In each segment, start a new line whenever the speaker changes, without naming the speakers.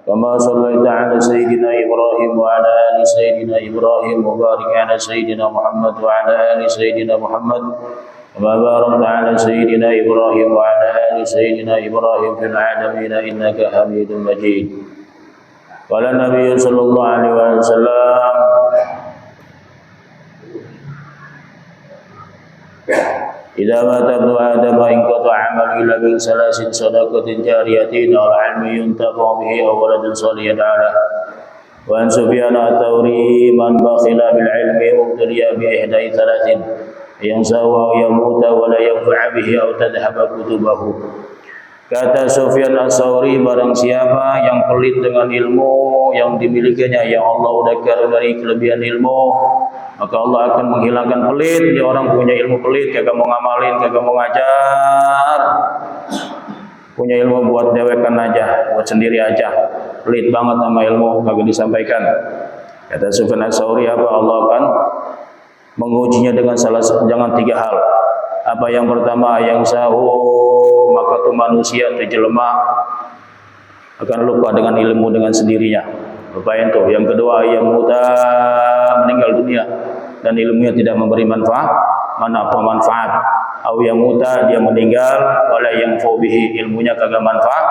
كما صليت على سيدنا إبراهيم وعلى آل سيدنا إبراهيم وبارك على سيدنا محمد وعلى آل سيدنا محمد كما باركت على سيدنا إبراهيم وعلى آل سيدنا إبراهيم في العالمين إنك حميد مجيد. قال النبي صلى الله عليه وسلم إذا مات ابن آدم انقطع عمله إلا من ثلاث صدقة جارية أو علم ينتفع به أو ولد صالح له. وعن سفيان الثوري من بخل بالعلم ابتلي بإحدى ثلاث ينسى أو يموت ولا ينفع به أو تذهب كتبه. Kata Sufyan Ats-Tsauri, barang siapa yang pelit dengan ilmu yang dimilikinya, yang Allah udah karuniai kelebihan ilmu, maka Allah akan menghilangkan pelit. Dia orang punya ilmu pelit, kagak mau ngamalin, kagak mau ngajar, punya ilmu buat dewekan aja, buat sendiri aja, pelit banget sama ilmu, kagak disampaikan. Kata Sufyan Ats-Tsauri, apa Allah akan mengujinya dengan jangan tiga hal. Apa yang pertama, yang maka tuh manusia terjelema akan lupa dengan ilmu dengan sendirinya. Lupain tuh. Yang kedua, yang meninggal dunia dan ilmunya tidak memberi manfaat. Au yang dia meninggal wala yang bihi, ilmunya kagak manfaat.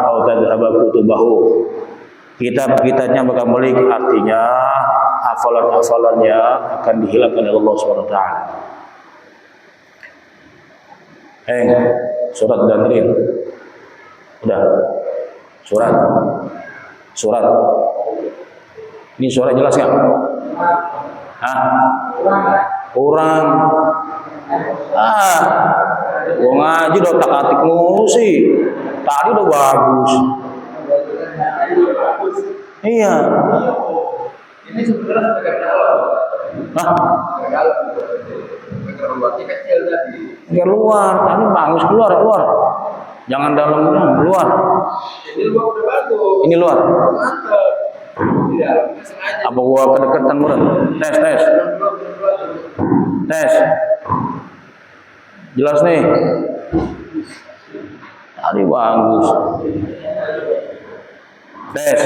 Au tadhaba kutubahu, kitab-kitabnya bakal balik, artinya hafalan-hafalannya akan dihilangkan oleh Allah Subhanahu wa taala. Surat Danrin. Udah. Surat. Ini surat jelas enggak? Kurang. Gua ngaji udah tak-atik mulu sih. Tadi udah bagus. Iya. Ini sebenarnya sebagai keluar, ini bagus, keluar. Jangan dalam, keluar. Ini luar. Apa gua kedekatan murah? Tes. Jelas nih. Tadi bagus. Tes.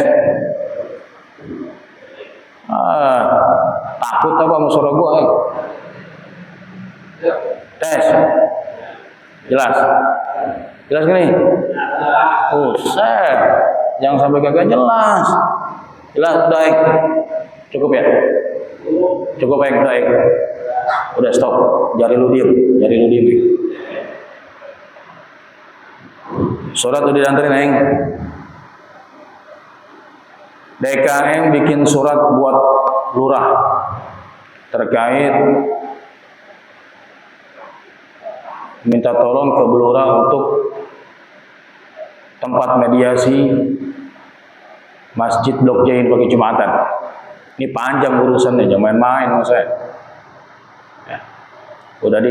Takut apa sama suara gua? Tes. Jelas gini? Set. Jangan sampai kagak jelas. Jelas, udah. Cukup ya? Cukup ya, udah. Udah stop. Jari lu diem. Surat udah dianterin, Eng. DKM bikin surat buat lurah terkait minta tolong ke Blora untuk tempat mediasi Masjid Blok J bagi Jumatan. Ini panjang urusannya, jangan main-main mas saya. Ya. Udah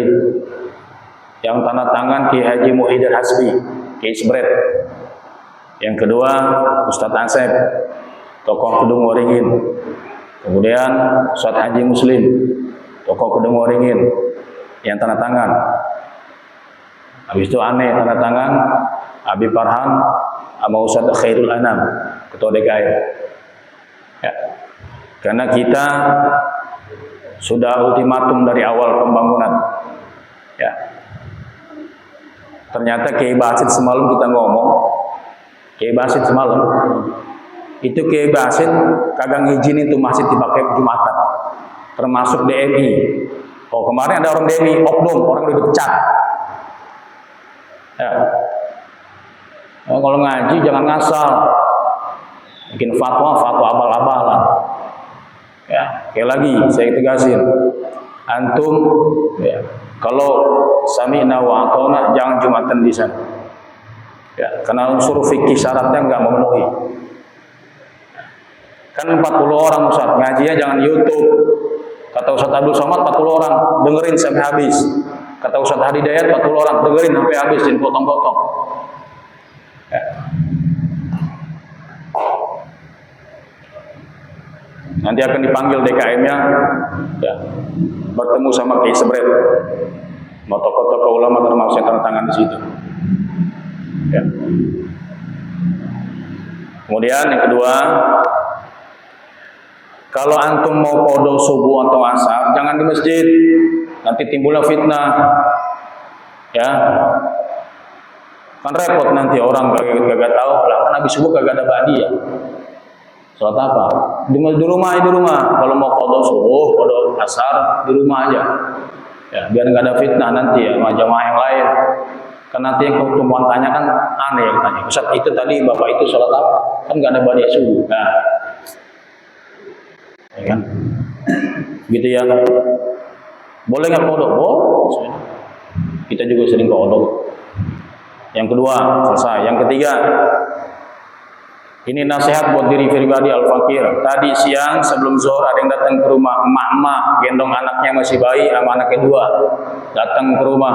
yang tanda tangan Ki Haji Muhyiddin Hasbi, Ki Isbret. Yang kedua Ustadz Asep, tokoh Kedung Waringin. Kemudian Ustadz Haji Muslim, tokoh Kedung Waringin, yang tanda tangan. Habis itu aneh tanda tangan Habib Farhan sama Ustadz Khairul Anam, ketua DKI. Ya. Karena kita sudah ultimatum dari awal pembangunan. Ya. Ternyata Kiai Basit semalam kita ngomong, Kiai Basit semalam itu Kiai Basit kagak ngizinin tuh masjid dipakai Jumatan, termasuk DMI. Oh, kemarin ada orang DMI, oknum, orang udah dipecat. Ya. Nah, kalau ngaji jangan ngasal, bikin fatwa abal-abalan. Ya, kayak lagi saya tegasin, antum ya, kalau sami'na wa ata'na jangan Jumatan di sana. Ya, karena unsur fikih syaratnya nggak memenuhi. Kan 40 orang Ustaz, ngajinya jangan YouTube. Kata Ustaz Abdul Somad 40 orang, dengerin sampai habis. Kata Ustaz Hadi Dayat 40 orang, dengerin sampai habis, jadi potong-potong. Ya. Nanti akan dipanggil DKM-nya, ya, bertemu sama Kiai Sebret, mau tokoh-tokoh ulama termasuk yang tanda tangan di situ. Ya. Kemudian yang kedua, kalau antum mau qada subuh atau asar, jangan di masjid, nanti timbullah fitnah. Ya, kan repot nanti orang kagak tahu lah, kan habis subuh kagak ada ba'diyah. Sholat apa? Di rumah. Kalau mau qada subuh, qada asar di rumah aja. Ya, biar nggak ada fitnah nanti ya sama jamaah yang lain. Kan nanti yang pertemuan tanya kan aneh yang tanya. Ustaz, itu tadi bapak itu sholat apa? Kan nggak ada ba'diyah subuh. Nah, ya kan? Gitu ya. Boleh nggak qada? Boleh. Kita juga sering qada. Yang kedua, selesai. Yang ketiga, ini nasihat buat diri pribadi al-fakir. Tadi siang sebelum zuhur ada yang datang ke rumah emak-emak, gendong anaknya masih bayi sama anaknya dua. Datang ke rumah.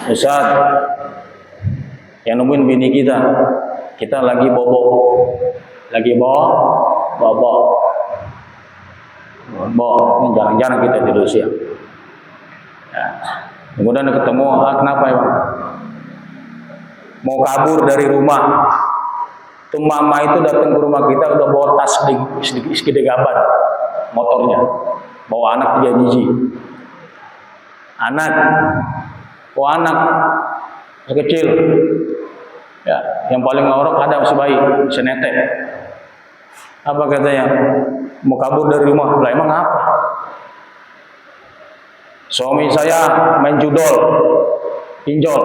Ustaz, yang nemuin bini kita lagi bobok. Lagi bobok. Ini jarang-jarang kita tidur siang. Ya. Kemudian ketemu, kenapa ya Bang? Mau kabur dari rumah. Tuh mama itu datang ke rumah kita udah bawa tas segede gaban motornya, bawa anak 3 biji. Anak kecil. Ya, yang paling ngorok ada masih bayi, masih netek. Apa katanya? Mau kabur dari rumah. Lah emang apa? Suami saya main judol, pinjol.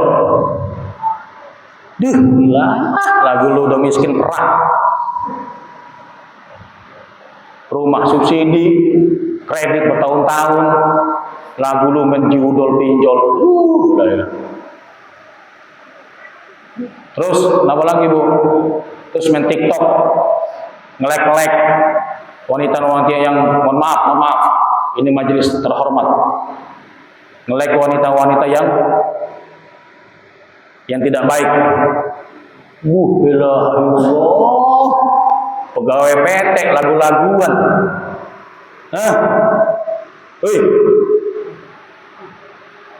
Duh, gila, lagu lu udah miskin perah. Rumah subsidi, kredit bertahun-tahun, lagu lu main judol, pinjol. Gila. Terus, apa lagi Bu? Terus main TikTok, ngelek-ngelek. Wanita-wanita yang, mohon maaf, ini majelis terhormat. Ngelek wanita-wanita yang tidak baik. Allah. Pegawai PT lagu-laguan.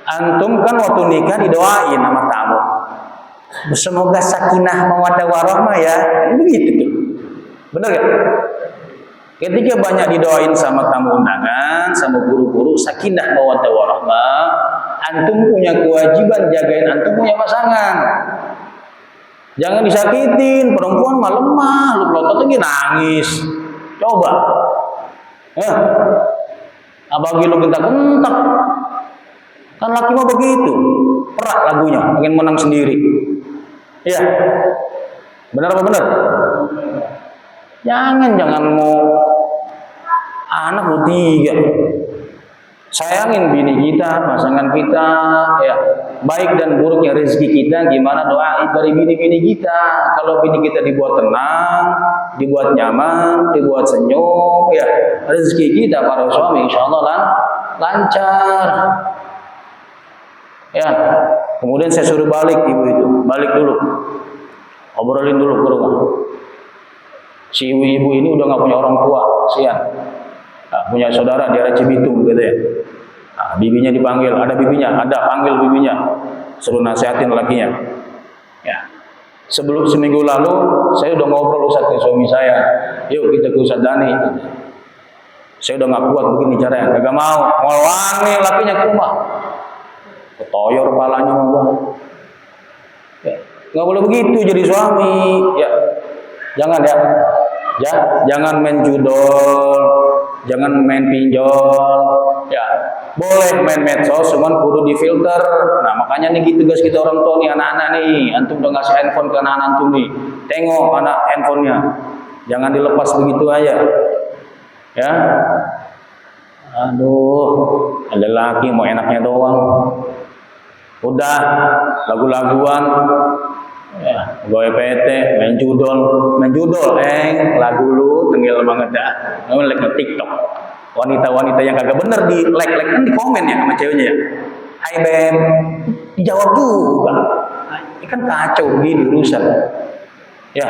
Antum kan waktu nikah didoain sama tamu. Semoga sakinah mawaddah warahmah ya. Begitu tuh. Benar gak? Ketika banyak didoain sama tamu undangan, sama guru-guru, sakinah mawaddah warahmah, antum punya kewajiban jagain antum punya pasangan. Jangan disakitin, perempuan mah lemah, lu pelotot nangis. Coba. Apalagi lu bentak-bentak. Kan laki mah begitu. Perak lagunya, pengen menang sendiri. Iya. Benar apa benar? Jangan mau anak lu 3. Sayangin bini kita, pasangan kita, ya. Baik dan buruknya rezeki kita, gimana doa dari bini-bini kita. Kalau bini kita dibuat tenang, dibuat nyaman, dibuat senyum, ya, rezeki kita para suami insya Allah lancar. Ya, kemudian saya suruh balik ibu itu, balik dulu, obrolin dulu ke rumah. Si ibu ini udah nggak punya orang tua, sian. Punya saudara di daerah Cibitung gitu ya. Bibinya dipanggil, ada bibinya, panggil bibinya, suruh nasihatin lakinya. Ya. Sebelum seminggu lalu saya udah ngobrol Ustaz ke suami saya, yuk kita ke Ustaz Dani. Saya udah nggak kuat begini caranya, kagak mau wangi lakinya ke rumah, ketoyor kepalanya mau. Ya. Nggak boleh begitu jadi suami, ya. Jangan ya, jangan main judol. Jangan main pinjol, ya boleh main medsos, cuman kudu difilter. Nah makanya nih gitu guys, kita orang tua nih, anak-anak nih, antum udah ngasih handphone ke anak antum nih, tengok anak handphonenya, jangan dilepas begitu aja, ya. Aduh, ada laki mau enaknya doang, udah lagu-laguan. Ya, gawe PT, main judol, lagu lu tenggel banget dah. Nge-like ke TikTok. Wanita-wanita yang kagak bener di like kan di komen ya sama ceweknya ya. Hai Beb, dijawab juga. Nah, ini kan kacau gini urusan. Ya,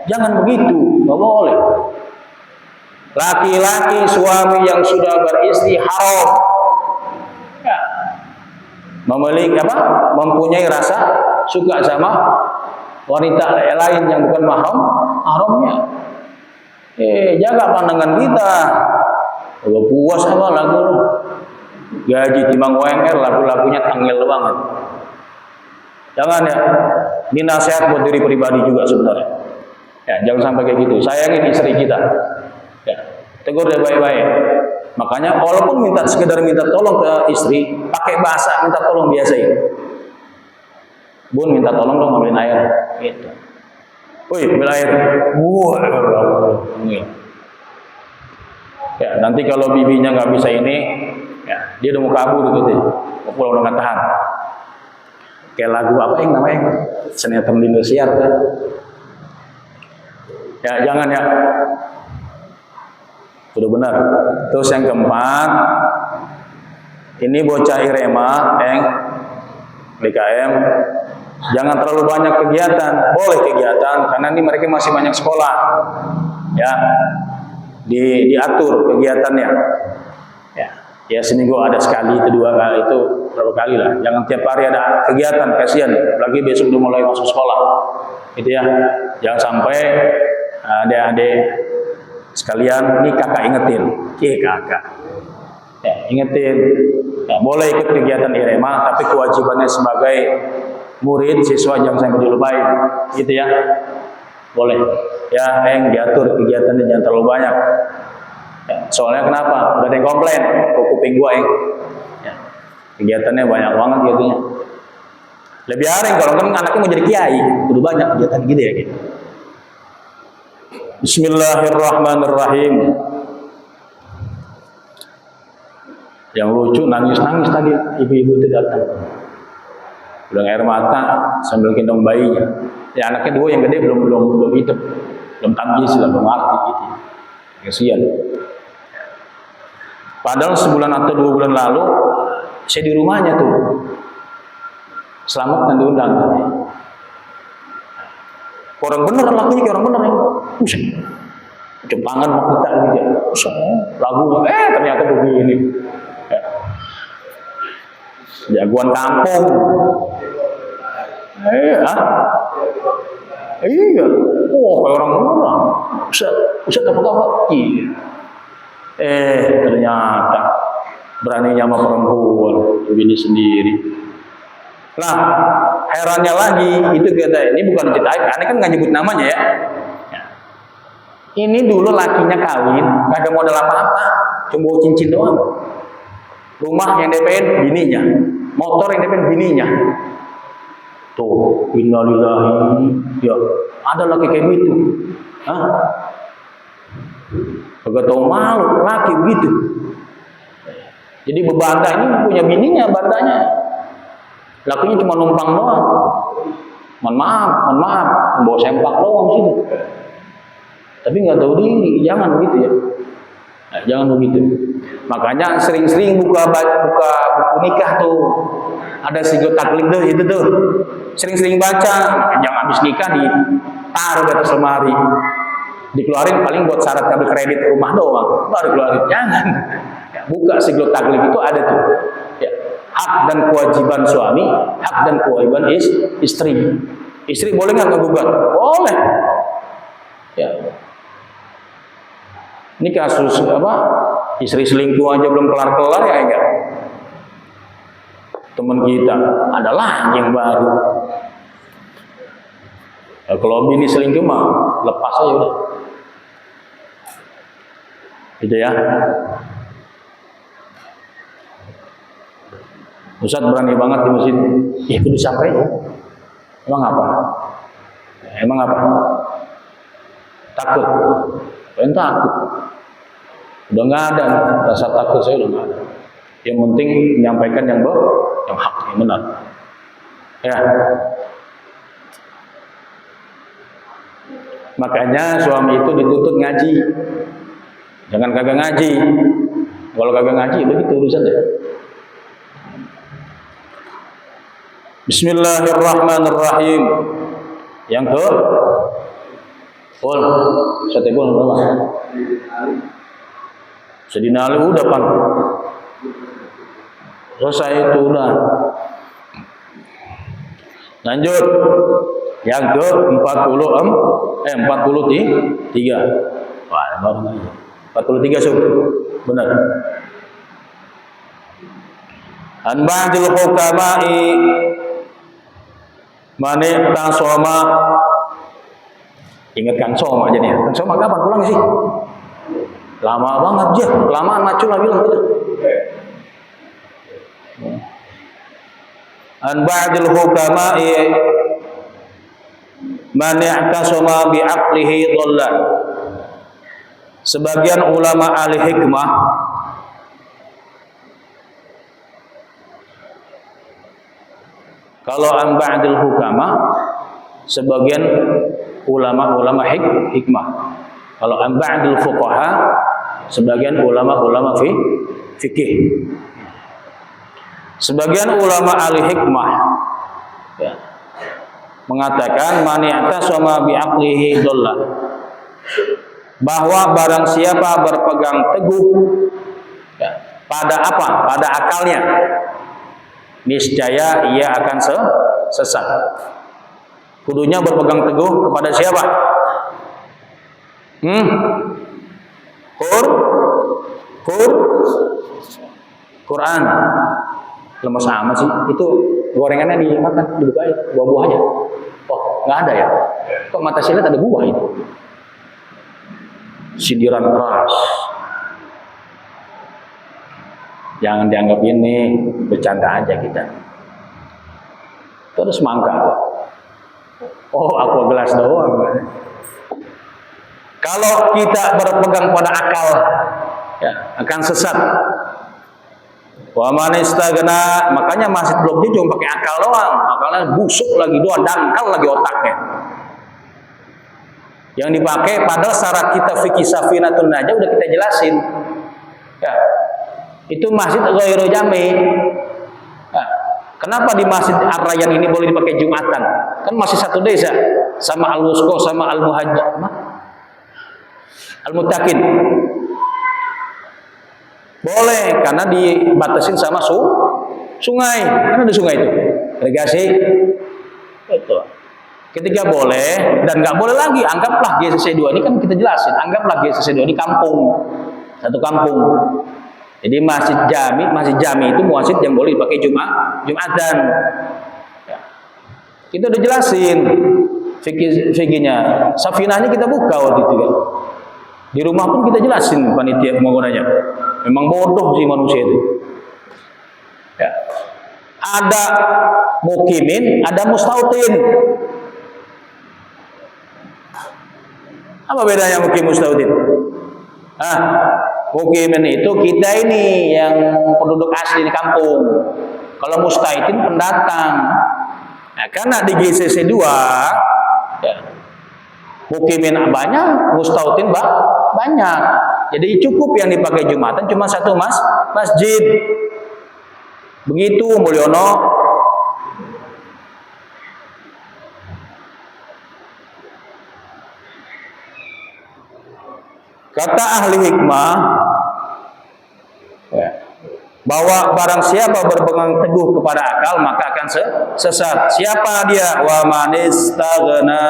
jangan begitu, nggak boleh. Laki-laki suami yang sudah beristri haram. Ya. Mempunyai rasa suka sama wanita lain yang bukan mahramnya. Jaga pandangan kita. Kalau puas sama lagu gaji timbang UMR, lagu-lagunya tangil banget. Jangan ya. Ini nasihat buat diri pribadi juga sebenarnya. Ya, jangan sampai kayak gitu. Sayangin istri kita. Ya, tegur dia baik-baik. Makanya walaupun sekedar minta tolong ke istri, pakai bahasa minta tolong biasain. Bun, minta tolong dong ngambilin air. Gitu. Woi, ambil air. Ya, nanti kalau bibinya nggak bisa ini, ya, dia udah mau kabur gitu. Mau pulang udah nggak tahan. Kayak lagu apa yang namanya? Sinetron di Indosiar kan? Ya, jangan ya. Udah benar. Terus yang keempat, ini bocah Irema, DKM, jangan terlalu banyak kegiatan. Boleh kegiatan, karena ini mereka masih banyak sekolah. Ya, diatur kegiatannya. Ya seminggu ada sekali, itu 2 kali, itu berapa kali lah. Jangan tiap hari ada kegiatan, kasihan. Lagi besok udah mulai masuk sekolah. Gitu ya. Jangan sampai adik-adik sekalian, ini kakak ingetin. Kakak. Ya, ingetin. Ya, boleh ikut kegiatan Irema, tapi kewajibannya sebagai murid, siswa jangan sampai dilupain. Gitu ya. Boleh. Ya, diatur kegiatannya jangan terlalu banyak. Ya, soalnya kenapa? Udah ada yang komplain, kuping gua ya, kegiatannya banyak banget gitu ya. Lebih aring kalau kan anaknya mau jadi kiai, udah banyak kegiatan gitu ya gitu. Bismillahirrahmanirrahim. Yang lucu nangis-nangis tadi ibu-ibu itu datang. Udah air mata sambil gendong bayinya. Ya anaknya 2 yang gede belum hidup, belum tamyiz lah, belum ngerti gitu. Kasihan. Padahal sebulan atau 2 bulan lalu saya di rumahnya tuh. Selamat dan diundang. Orang bener lakunya kayak orang bener ya. Cium tangan sama kita gitu. Lagu ternyata begini. Jagoan kampung. Iya. Kayak orang bener. Ustaz apa? Iya. Ternyata beraninya sama perempuan ini sendiri. Nah, herannya lagi itu kita ini bukan ceritain, karena kan nggak nyebut namanya ya. Ini dulu lakinya kawin, nggak ada modal apa-apa, cuma bawa cincin doang. Rumah yang DP-in bininya, motor yang DP-in bininya. Tuh, innalillahi, ya ada laki kayak gitu. Kagak tahu malu, laki begitu. Jadi bebanda ini punya bininya, bandanya. Lakinya cuma numpang doang. Mohon maaf, bawa sempak doang situ. Tapi nggak tahu diri, jangan begitu ya. Nah, jangan begitu. Makanya sering-sering buka buku nikah tuh. Ada sigot taklid tuh itu tuh. Sering-sering baca, jangan habis nikah ditaruh di atas lemari. Dikeluarin paling buat syarat ngambil kredit rumah doang, baru keluarin. Jangan. Ya, buka siglot taklif itu ada tuh. Ya, hak dan kewajiban suami, hak dan kewajiban istri. Istri boleh nggak ngegugat? Boleh. Ya. Ini kasus apa? Istri selingkuh aja belum kelar-kelar ya enggak? Teman kita adalah yang baru. Ya, kalau bini selingkuh mah lepas aja udah. Gitu ya. Ustaz berani banget di masjid. Ya itu disampaikan. Emang apa? Emang apa? Takut. Pengen takut. Udah nggak ada rasa takut, saya udah nggak ada. Yang penting menyampaikan yang hak, yang benar. Ya. Makanya suami itu dituntut ngaji. Jangan kagak ngaji. Kalau kagak ngaji begitu urusan deh. Bismillahirrahmanirrahim. Yang ke sate bol berapa? Sedina udah pan. Selesai itu udah. Lanjut. Yang ke 43. Wah, baru aja. 43 sub. Benar. An ba'dil hukama'i man i'tasama. Ingat Kang Soma aja nih. Kang Soma kapan pulang sih? Lama banget aja. Kelamaan macul lah bilang gitu. An ba'dil hukama'i man i'tasama bi'aqlihi dhalla. Sebagian ulama ahli hikmah kalau an ba'dil hukama sebagian ulama-ulama hikmah. Kalau an ba'dil fuqaha sebagian ulama-ulama fikih. Sebagian ulama ahli hikmah ya, mengatakan man i'tasama bi'aqlihi dhalla, bahwa barang siapa berpegang teguh ya, pada apa? Pada akalnya, niscaya ia akan sesat. Kudunya berpegang teguh kepada siapa? Quran. Lemes amat sih. Itu gorengannya dimakan, dibukain, buah-buahnya. Oh, nggak ada ya? Kok mata saya lihat ada buah itu? Sindiran keras. Jangan dianggap ini bercanda aja kita. Terus mangga. Oh, aqua gelas doang. Kalau kita berpegang pada akal, ya, akan sesat. Wa man istagna, makanya masih blognya cuma pakai akal doang. Akalnya busuk lagi doang, dangkal lagi otaknya. Yang dipakai padahal syarat kita fikih Safinatun Najah udah kita jelasin. Ya. Itu masjid ghairu jami. Nah, kenapa di Masjid Ar-Rayyan ini boleh dipakai Jumatan? Kan masih satu desa sama Al-Wusqa sama Al-Muttaqin. Boleh karena dibatasin sama sungai. Kan ada sungai itu. Irigasi. Itu. Ketika boleh dan nggak boleh lagi, anggaplah GCC 2 ini kan kita jelasin, anggaplah GCC 2 ini kampung, satu kampung. Jadi masjid jami itu masjid yang boleh dipakai Jumatan. Ya. Kita udah jelasin fikihnya, Safinahnya kita buka waktu itu kan. Di rumah pun kita jelasin panitia pembangunannya. Memang bodoh sih manusia itu. Ya. Ada mukimin, ada mustautin. Apa bedanya mukim mustautin? Mukimin itu kita ini yang penduduk asli di kampung. Kalau mustautin pendatang. Nah, karena di GCC 2 ya, mukimin banyak, mustautin banyak. Jadi cukup yang dipakai Jumatan cuma satu masjid. Begitu Mulyono. Kata ahli hikmah ya, bahwa barang siapa berpegang teguh kepada akal maka akan sesat. Siapa dia? Wa man istaghna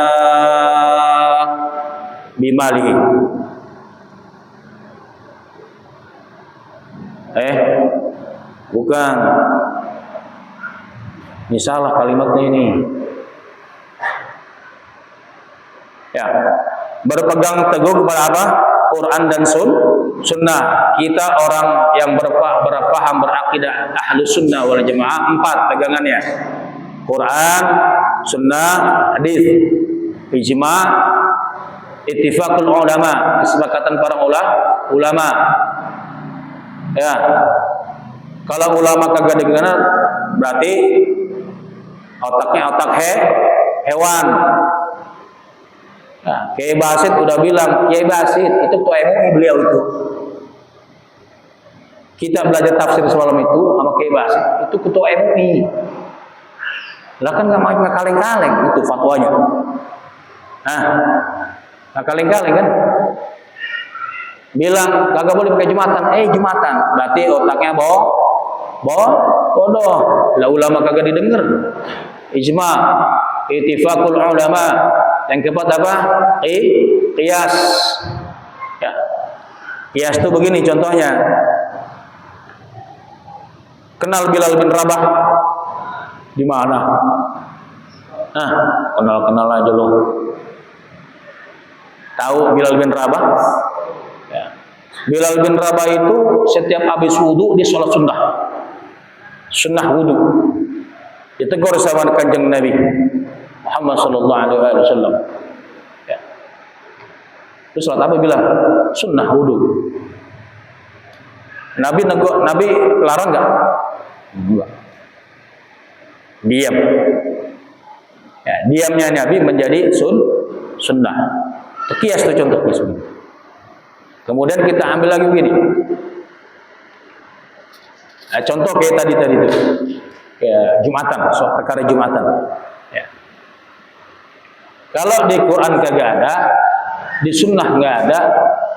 bimalihi. Bukan. Ini salah kalimatnya ini. Ya, berpegang teguh kepada apa? Quran dan sunnah. Kita orang yang berpaham berakidah Ahlus Sunnah wal Jamaah, 4 pegangannya. Quran, sunnah, hadis, ijma, ittifaqul ulama, kesepakatan para ulama. Ya. Kalau ulama kagak dengar berarti otaknya otak hewan. Nah, Kiai Basit udah bilang, Kiai Basit itu ketua MUI beliau itu. Kita belajar tafsir semalam itu sama Kiai Basit, itu ketua MUI. Lah kan nggak kaleng-kaleng itu fatwanya. Nggak kaleng-kaleng kan? Bilang kagak boleh pakai Jumatan, Jumatan, berarti otaknya bodoh. Lah ulama kagak didengar. Ijma. ittifaqul ulama. Yang keempat apa? Qiyas. Ya. Qiyas itu begini contohnya. Kenal Bilal bin Rabah di mana? Nah, kenal aja lo. Tahu Bilal bin Rabah? Ya. Bilal bin Rabah itu setiap habis wudu dia sholat sunnah wudu. Ditegur sama kanjeng Nabi Muhammad sallallahu alaihi wasallam. Ya. Itu sholat apa bilang? Sunnah wudu. Nabi larang enggak? Enggak. Diam. Ya, diamnya Nabi menjadi sunnah. Kias itu contoh kias. Kemudian kita ambil lagi begini. Nah, contoh kayak tadi itu. Ya, Jumatan, soal perkara Jumatan. Ya. Kalau di Quran kagak ada, di sunnah nggak ada,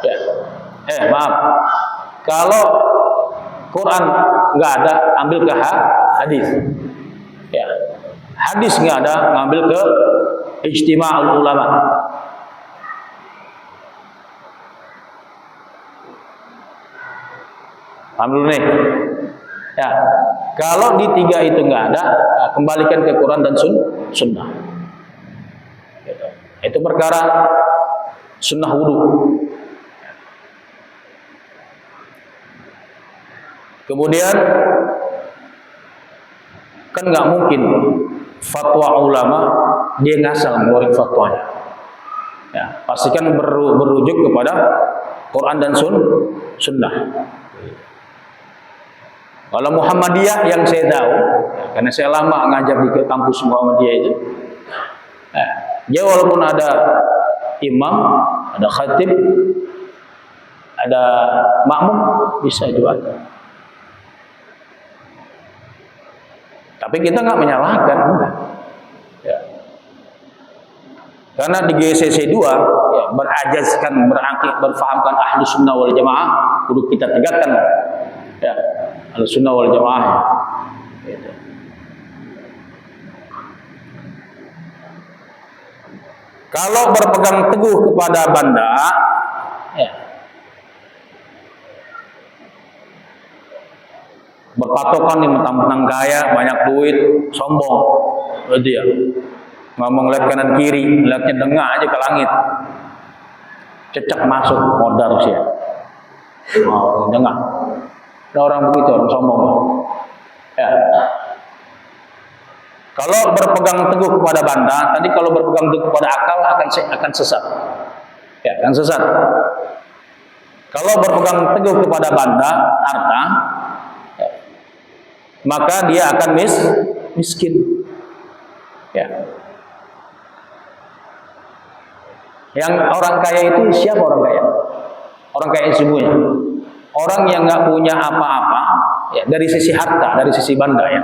ya. Maaf. Kalau Quran nggak ada, ambil ke hadis. Ya. Hadis nggak ada, ngambil ke ijtima'ul ulama. Paham dulu nih. Ya, kalau di tiga itu nggak ada, kembalikan ke Quran dan sunnah. Itu perkara sunnah wudu. Kemudian kan nggak mungkin fatwa ulama dia ngasal ngeluarin fatwanya. Ya, pastikan berujuk kepada Quran dan sunnah. Kalau Muhammadiyah yang saya tahu, karena saya lama ngajar di kampus Muhammadiyah itu, dia walaupun ada imam, ada khatib, ada makmum, bisa juga. Tapi kita nggak menyalahkan, ya. Karena di GCC 2 ya, berajaskan, berfahamkan ahlu sunnah wal jamaah, kudu kita tegakkan, ya. Al-Sunnah wal Jamaah. Gitu. Kalau berpegang teguh kepada banda, ya, berpatokan nih mentang-mentang kaya, banyak duit, sombong, itu ya. Ngomong lihat kanan kiri, lihatnya dengah aja ke langit, cecak masuk modal sih. Oh, dengah. Ada orang begitu, orang sombong. Ya. Kalau berpegang teguh kepada banda, tadi kalau berpegang teguh kepada akal akan sesat. Ya, akan sesat. Kalau berpegang teguh kepada banda, harta, ya, maka dia akan miskin. Ya. Yang orang kaya itu siapa orang kaya? Orang kaya sesungguhnya. Orang yang nggak punya apa-apa, ya, dari sisi harta, dari sisi banda, ya,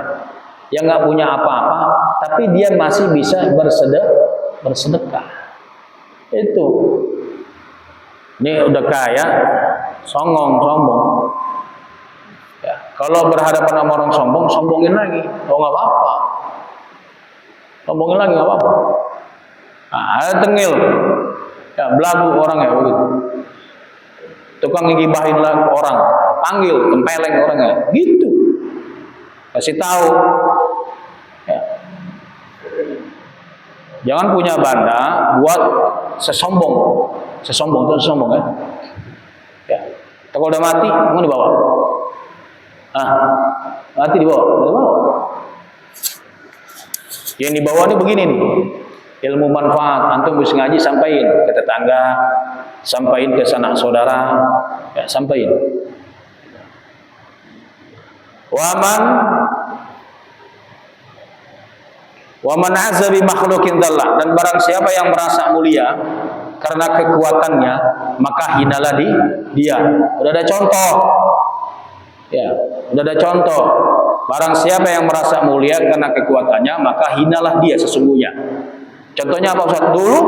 yang nggak punya apa-apa, tapi dia masih bisa bersedekah. Itu, ini udah kaya, sombong. Ya, kalau berhadapan sama orang sombong, sombongin lagi, oh nggak apa-apa, sombongin lagi nggak apa-apa. Nah, ada tengil, ya, belagu orang ya begitu. Tukang ngibahin lah orang, panggil, tempeleng orangnya, gitu. Kasih tahu, ya. Jangan punya banda buat sesombong itu sesombong kan. Ya. Kalau udah mati, mau dibawa. Mati dibawa. Yang dibawa ini begini nih. Ilmu manfaat, antum bisa ngaji, sampaikan ke tetangga, sampaikan ke sanak saudara, ya, sampaikan. Waman azza bi makhluqin dhallah, dan barang siapa yang merasa mulia karena kekuatannya, maka hinalah dia. Udah ada contoh. Ya, udah ada contoh. Barang siapa yang merasa mulia karena kekuatannya, maka hinalah dia sesungguhnya. Contohnya apa Ustaz? Dulu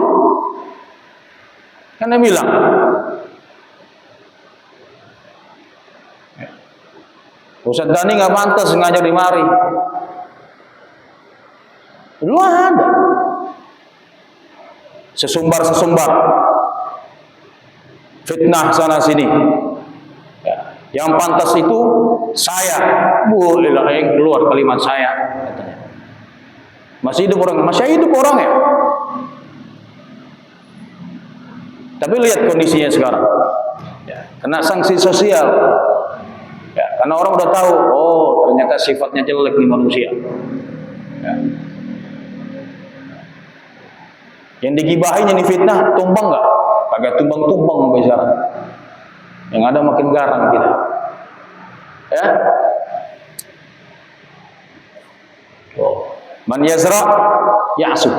kan dia bilang, Ustaz Dani nggak pantas ngajar di mari. Dulu ada.
sesumbar-sesumbar, fitnah sana sini. Ya, yang pantas itu saya, boleh keluar kalimat saya, katanya. Masih hidup orang ya. Tapi lihat kondisinya sekarang, ya, kena sanksi sosial, ya, karena orang udah tahu, oh ternyata sifatnya jelek di manusia. Ya. Yang digibahin ini fitnah, tumbang nggak? Kagak tumbang-tumbang sampai sekarang. Yang ada makin garang kita. Ya. Man yazra ya'sub.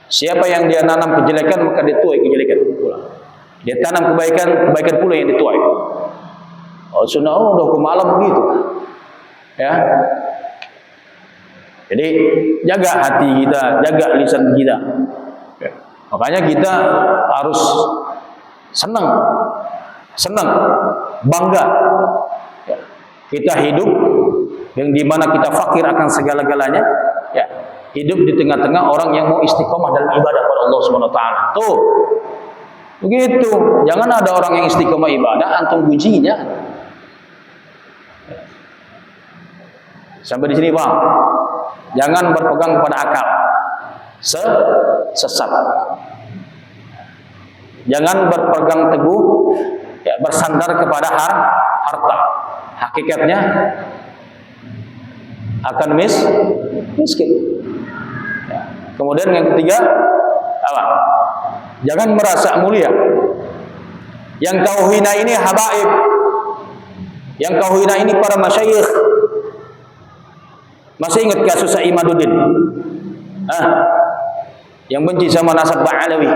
Siapa yang dia nanam kejelekan maka dia tuai kejelekan pula. Dia tanam kebaikan pula yang dituai. Oh sunnah, udah hukum alam begitu. Ya. Jadi jaga hati kita, jaga lisan kita. Ya. Makanya kita harus senang, bangga. Ya. Kita hidup yang dimana kita fakir akan segala-galanya. Ya. Hidup di tengah-tengah orang yang mau istiqomah dalam ibadah kepada Allah Subhanahu wa taala. Tuh. Begitu. Jangan ada orang yang istiqomah ibadah antum pujinya. Sampai di sini, Bang. Jangan berpegang kepada akal. Sesat. Jangan berpegang teguh, ya, bersandar kepada harta. Hakikatnya akan miskin. Ya. Kemudian yang ketiga, apa? Jangan merasa mulia. Yang kau hina ini habaib. Yang kau hina ini para masyayikh. Masih ingat kasus Imaduddin? Yang benci sama nasab Ba'alawi.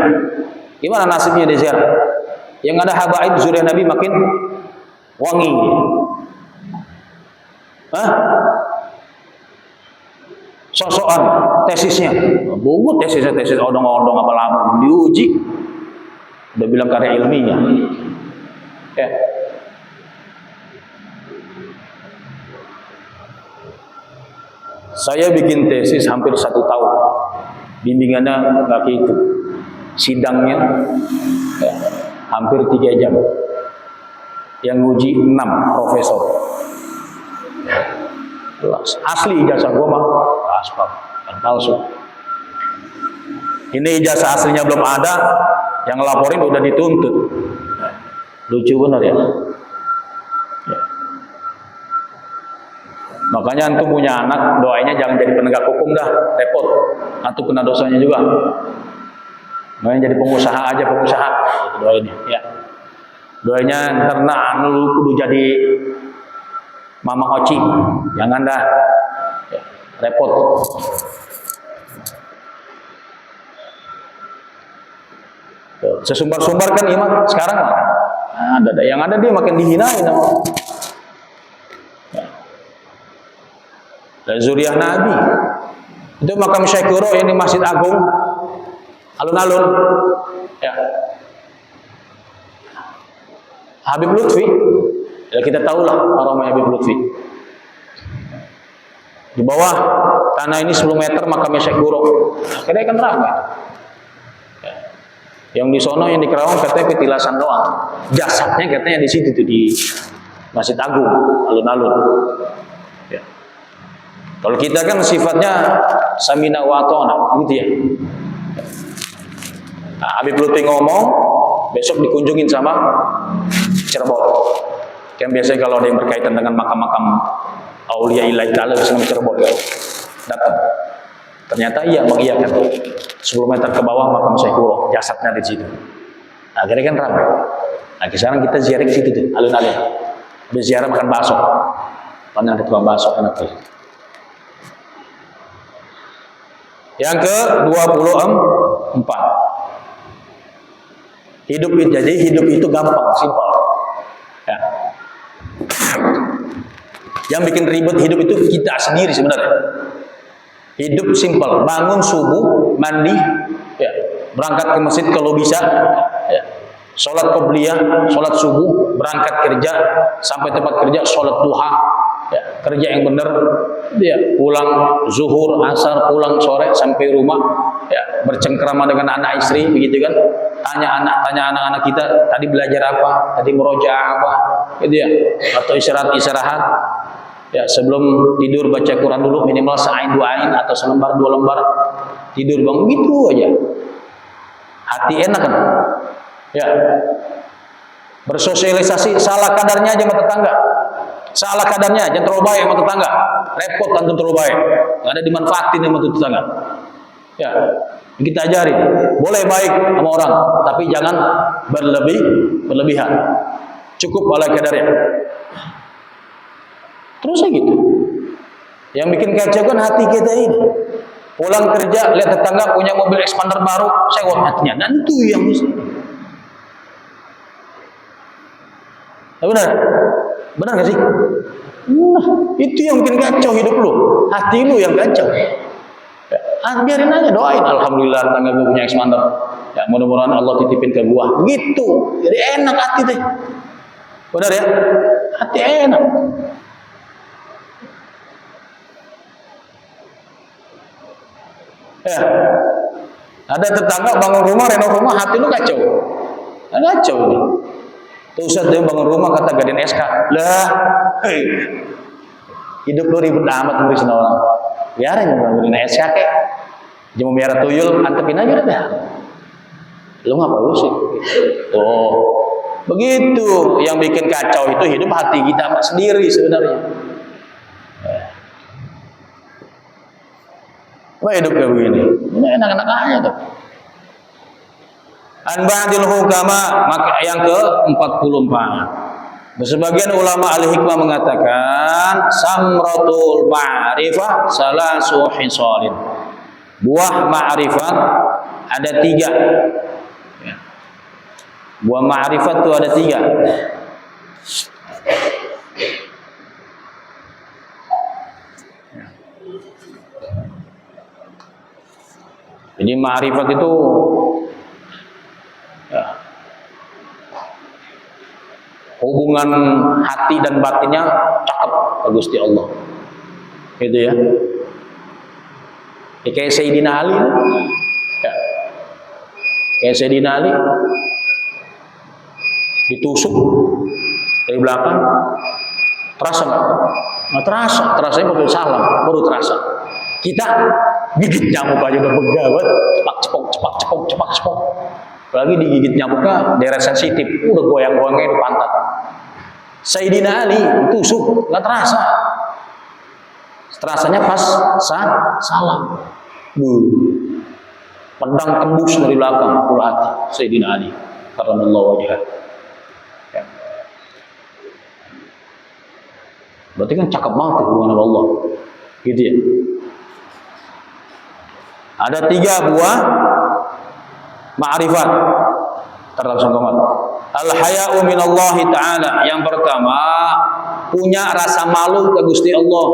Gimana nasibnya di ziarah? Yang ada habaib zuriat Nabi makin wangi. Sosokan tesisnya, buku tesis odong-odong apa lama diuji, udah bilang karya ilmiah. Ya. Saya bikin tesis hampir 1 tahun, bimbingannya nggak gitu, sidangnya ya, hampir 3 jam, yang nguji 6 profesor. Asli ijazah gua mah aspal, palsu. Ini ijazah aslinya belum ada, yang laporin udah dituntut. Lucu bener ya. Makanya antum punya anak, doainnya jangan jadi penegak hukum dah, repot. Antum kena dosanya juga. Makanya jadi pengusaha aja, pengusaha. Itu doainnya, ya. Doainnya karena lu kudu jadi Mama Oci, jangan dah, ya, repot. Sesumbar-sumbar kan iman sekarang, ada yang ada dia makin dihinain sama. Ya. Dan zuriat Nabi itu makam Syekh Guru yang di Masjid Agung, alun-alun, ya. Habib Lutfi. Ya kita tahulah aromanya Habib Lutfi. Di bawah tanah ini 10 meter makamnya Syekh Guru. Akhirnya kan ramai. Ya. Yang di sono yang di Kerawang katanya petilasan doang. Jasadnya katanya di situ tuh di Masjid Agung, alun-alun. Ya. Kalau kita kan sifatnya samina wa ata'na, gitu ya. Nah, Habib Lutfi ngomong, besok dikunjungin sama Cirebon. Yang biasanya kalau ada yang berkaitan dengan makam-makam aulia ilahi ta'ala senang Cirebon ya. Datang. Ternyata iya mengiyakan 10 meter ke bawah makam Syekh Guru, jasadnya di situ. Akhirnya kan ramai. Nah, sekarang kita ziarah ke situ tuh, alun-alun. Habis ziarah makan bakso. Pernah ada tukang bakso enak tuh. Yang ke-24. Jadi hidup itu gampang, simpel. Ya. Yang bikin ribet hidup itu kita sendiri sebenarnya. Hidup simpel, bangun subuh, mandi, ya, berangkat ke masjid kalau bisa, ya, sholat qobliyah, sholat subuh, berangkat kerja, sampai tempat kerja, sholat duha, ya, kerja yang benar, dia pulang zuhur, asar, pulang sore sampai rumah, ya, bercengkrama dengan anak istri, begitu kan? Tanya anak-anak kita tadi belajar apa, tadi merojaah apa, gitu ya, atau istirahat, ya, sebelum tidur baca Quran dulu minimal seain dua ain atau selembar dua lembar, tidur bang, gitu aja, hati enak kan? Ya, bersosialisasi salah kadarnya aja sama tetangga. Salah kadarnya, jangan terlalu baik sama tetangga. Repot kan terlalu baik. Nggak ada dimanfaatin sama tetangga. Ya, kita ajarin. Boleh baik sama orang, tapi jangan berlebihan. Cukup ala kadarnya. Terus aja gitu. Yang bikin kacau kan hati kita ini. Pulang kerja, lihat tetangga punya mobil expander baru, sewot hatinya. Dan itu yang mesti. Benar gak sih? Nah, itu yang bikin kacau hidup lu, hati lu yang kacau. Ya, biarin aja, doain. Alhamdulillah tetangga gue punya expander. Ya, mudah-mudahan Allah titipin ke gua. Gitu, jadi enak hati deh. Benar ya? Hati enak. Ya, ada tetangga bangun rumah, renov rumah, hati lu kacau. Kacau nih. Tuh Ustaz dia bangun rumah kata gadein SK. Lah, hidup lu ribet amat ngurusin orang. Biarin bangunin SK kek. Cuma miara tuyul, antepin aja udah. Lu ngapa usik? Tuh. Begitu yang bikin kacau itu hidup hati kita sendiri sebenarnya. Wah, hidup kayak begini. Ini enak-enak aja tuh. An ba'dil hukama, maka yang ke-44. Sebagian ulama al-hikmah mengatakan samratul ma'rifah salasu hisalin. Buah ma'rifat ada 3. Ya. Buah ma'rifat itu ada 3. Jadi ma'rifat itu ya, hubungan hati dan batinnya cakep ke Gusti Allah, gitu ya. Kayak Sayyidina Ali, ya. Kayak Sayyidina Ali ditusuk dari belakang, terasa nggak? Nggak terasa, terasanya baru salam, baru terasa. Kita gigit nyamuk aja udah begawat, cepak cepok. Apalagi digigit nyamuknya daerah sensitif, udah goyang-goyangnya di pantat. Sayyidina Ali tusuk, nggak terasa. Terasanya pas salam. Pedang tembus dari belakang pula hati Sayyidina Ali karramallahu wajhah. Ya. Berarti kan cakep banget hubungan sama Allah. Gitu ya. Ada 3 buah ma'rifat terlangsung kemat. Al-haya'u minallahi ta'ala. Yang pertama, punya rasa malu ke Gusti Allah.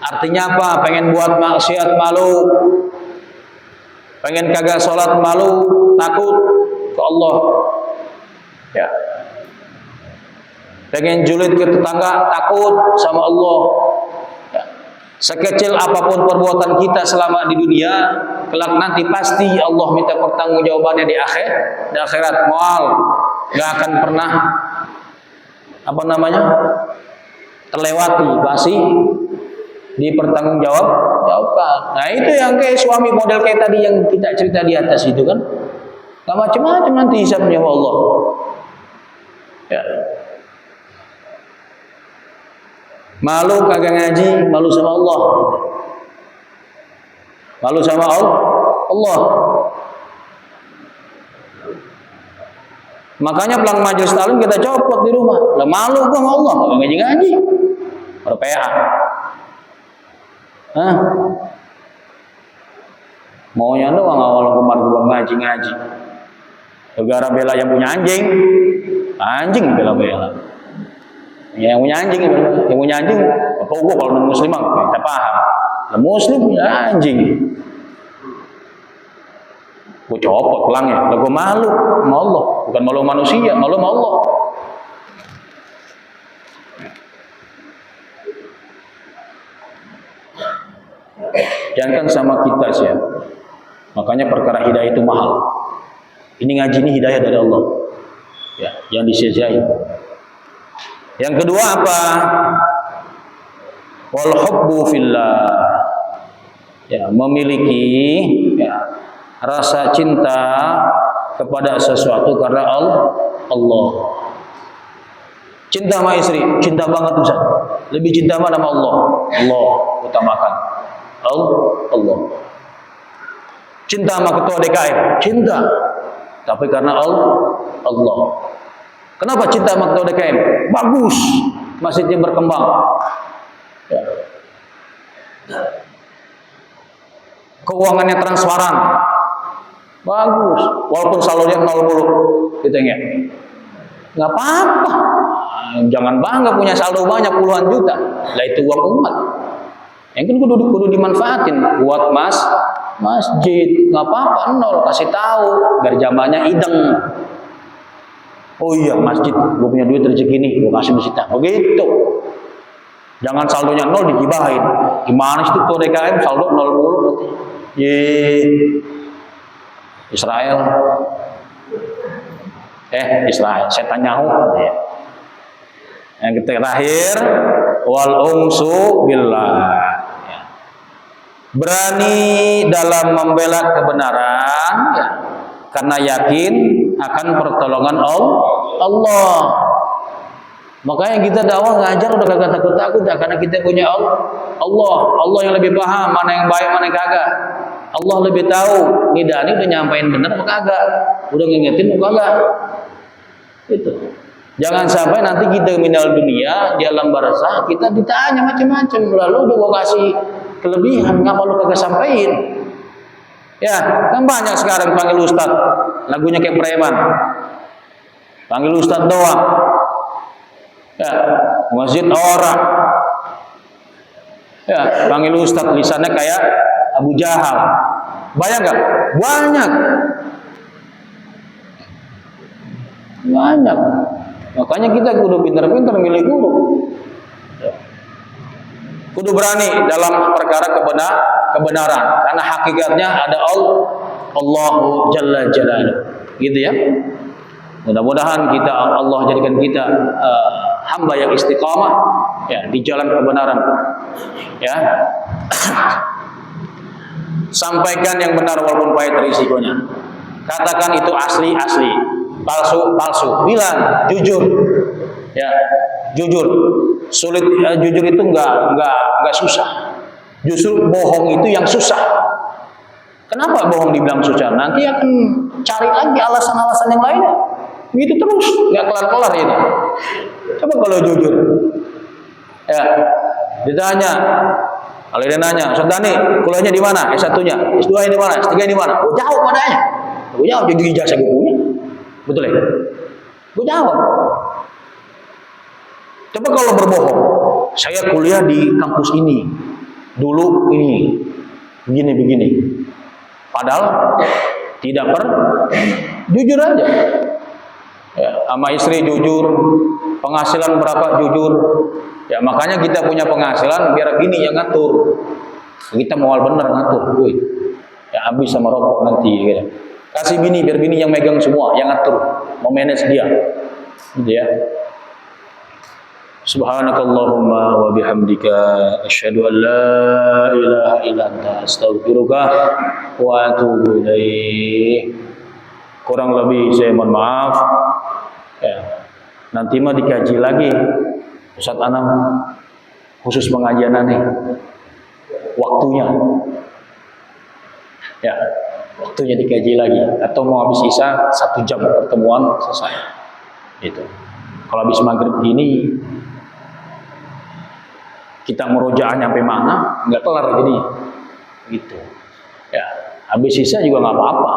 Artinya apa? Pengen buat maksiat malu, pengen kagak sholat malu, takut ke Allah, ya. Pengen julid ke tetangga, takut sama Allah, ya. Sekecil apapun perbuatan kita selama di dunia, kelak nanti pasti Allah minta pertanggungjawabannya di akhirat mual, nggak akan pernah terlewati, pasti dipertanggungjawabkan. Nah, itu yang kayak suami model kayak tadi yang kita cerita di atas itu kan, nggak macam-macam nanti hisabnya Allah, ya. Malu kagak ngaji, malu sama Allah. Malu sama Allah. Makanya pulang majelis taklim kita copot di rumah. Lah malu gua sama Allah, kagak ngaji-ngaji. BerPA. Hah? Maunya doang awal kemarin ngaji-ngaji. Negara bela yang punya anjing bela-bela. Yang punya anjing, apa gua kalau non muslim kita paham. Lah muslim punya anjing. Gua copot pulangnya. Lah gua malu sama Allah, bukan malu manusia, malu sama Allah. Jangankan sama kita sih. Makanya perkara hidayah itu mahal. Ini ngaji ini hidayah dari Allah. Ya, yang disia-siain. Yang kedua apa? Wal hubbu fillah. Ya, memiliki ya, rasa cinta kepada sesuatu karena Allah. Cinta sama istri, cinta banget Ustaz. Lebih cinta mana sama Allah? Allah utamakan. Allah. Cinta sama ketua DKM, cinta. Tapi karena Allah. Kenapa cinta sama ketua DKM? Bagus, masjidnya berkembang. Ya. Keuangannya transparan. Bagus, walaupun saldonya 0 mulu, gitu ya. Nggak apa-apa. Jangan bangga punya saldo banyak puluhan juta. Lah itu uang umat. Yang kan kudu dimanfaatin buat masjid. Nggak apa-apa, 0 kasih tahu biar jamaahnya ideng. Oh iya masjid, gue punya duit rezeki nih, gue kasih masjidnya. Begitu. Jangan saldonya 0 digibahin. Gimana sih tuh DKM saldo 0 mulu? Israel. Israel. Setanyahu. Yang terakhir, wal unsu billah. Ya. Berani dalam membela kebenaran, ya, karena yakin akan pertolongan Allah. Makanya kita dakwah ngajar udah kagak takut-takut, karena kita punya Allah yang lebih paham mana yang baik mana yang kagak. Allah lebih tahu. Nih Dani udah nyampein bener apa kagak? Udah ngingetin apa kagak? Itu. Jangan sampai nanti kita minal dunia di alam barzah kita ditanya macam-macam. Lalu udah gua kasih kelebihan, ngapa lu kagak sampein? Ya, kan banyak sekarang panggil ustad, lagunya kayak preman. Panggil ustad doang. Ya, masjid orang. Ya, panggil ustad lisannya kayak Abu Jahal. Banyak nggak? Banyak. Makanya kita kudu pintar-pintar milih guru. Kudu berani dalam perkara kebenaran. Karena hakikatnya ada Allahu Jalla Jalaluhu. Gitu ya. Mudah-mudahan Allah jadikan kita hamba yang istiqamah ya di jalan kebenaran. Ya. Sampaikan yang benar walaupun pahit risikonya. Katakan itu asli, palsu. Bilang jujur. Ya, jujur. Sulit jujur itu enggak susah. Justru bohong itu yang susah. Kenapa bohong dibilang susah? Nanti akan cari lagi alasan-alasan yang lainnya. Begitu terus, enggak kelar-kelar itu. Coba kalau jujur. Ya, ditanya. Kalau dia nanya, Ustaz Dani, kuliahnya di mana? S1-nya, S2-nya di mana? S3-nya di mana? Gue jawab padanya. Gue jawab, jadi ijazah gue punya. Betul ya? Gue jawab. Coba kalau berbohong, saya kuliah di kampus ini, dulu ini, begini. Padahal tidak jujur aja. Ya, sama istri jujur, penghasilan berapa jujur. Ya makanya kita punya penghasilan biar bini yang ngatur. Kita mau bener ngatur duit. Ya habis sama rokok nanti gitu. Kasih bini biar bini yang megang semua, yang ngatur, mau manage dia. Gitu ya. Subhanakallahumma wa bihamdika asyhadu an la ilaha illa anta astaghfiruka wa atubu ilaik. Kurang lebih saya mohon maaf. Ya. Nanti mah dikaji lagi. Ustaz Anam khusus pengajian nih waktunya ya waktunya dikaji lagi atau mau habis isya 1 jam pertemuan selesai itu. Kalau habis maghrib gini kita merojaah nyampe mana nggak kelar jadi gitu ya. Habis isya juga nggak apa-apa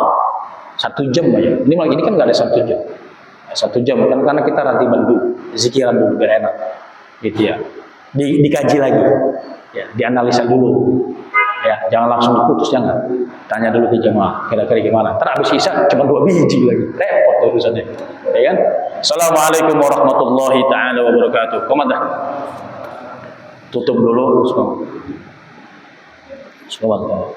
1 jam aja. Ini kan nggak ada 1 jam. 1 jam kan karena kita ratiban dulu, zikiran dulu biar enak. Gitu ya. Dikaji lagi. Ya, dianalisa dulu. Ya, jangan langsung diputus, jangan. Tanya dulu ke jemaah, kira-kira gimana. Ntar habis isya cuma 2 biji lagi. Repot urusannya. Ya kan? Assalamualaikum warahmatullahi taala wabarakatuh. Komandan. Tutup dulu.
Selamat.